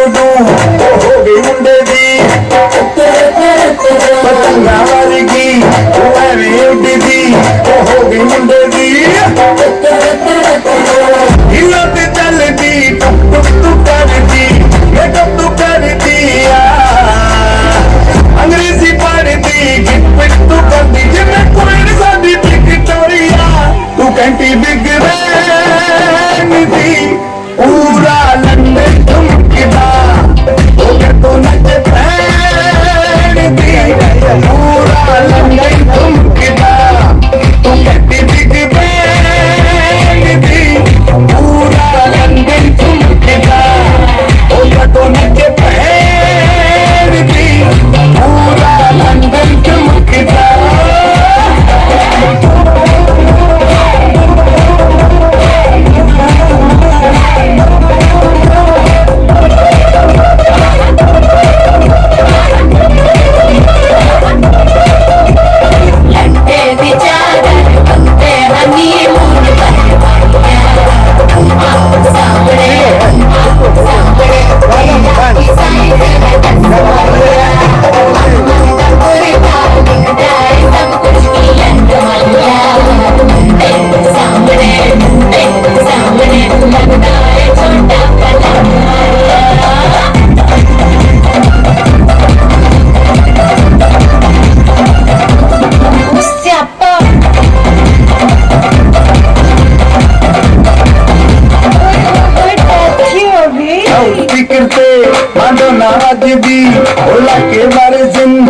చూడు ఓహోగి ఉండేది పతంగా వారికి ఏంటిది ఓహోగి ఉండేది ఇల్లు చల్లది టుక్కు కరిది మేకప్పు కరిది अंग्रेजी पढ़ती गिफ्ट करती जिन्हें कोई शादी विक्टोरिया तू कंटी बिग थी पूरा लंदन ठुमकदा तो नचे थी पूरा लंदन ठुमकदा तू कंटी बिग थी पूरा लंदन ठुमकदा तो नचे पूरा लंदन ठुमकदा भी ओला के बारे जिन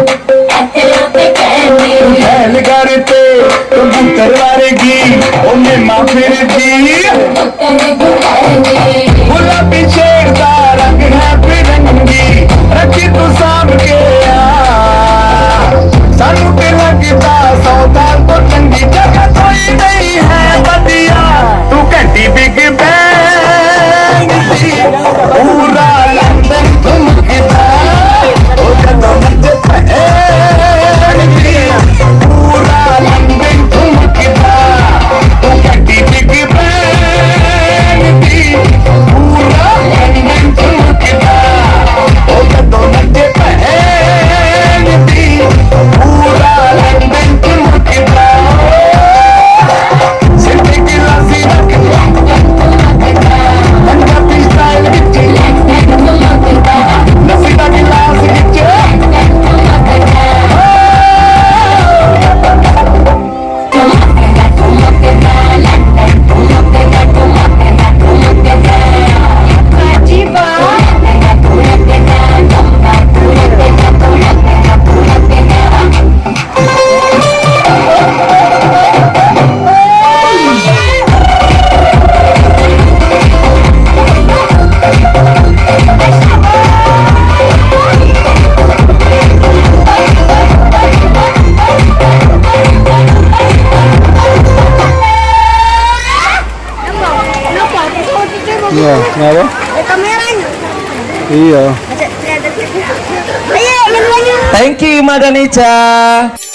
पहल करते कबूतर वारेगी ओने माँ फिर दी गुलाबी शेर का रंग है बिरंगी रखी तू साम के सानू पे लगता सौदा तो चंगी जगह कोई नहीं है बदिया तू कहती बिग बैंग थी पूरा लंदन ठुमकदा पूरा लंदन ठुमकदा तू कहती बिग बैंग थी पूरा लंदन ठुमकदा तो नचे पहन थी पूरा लंदन ठुमकदा सिटी गिलासी रख पंजाबी स्टाइल विच नसीदा गिलास विच Iya, kenapa? Kameranya. Iya. Ayo, yang lainnya. Thank you Madam Ica.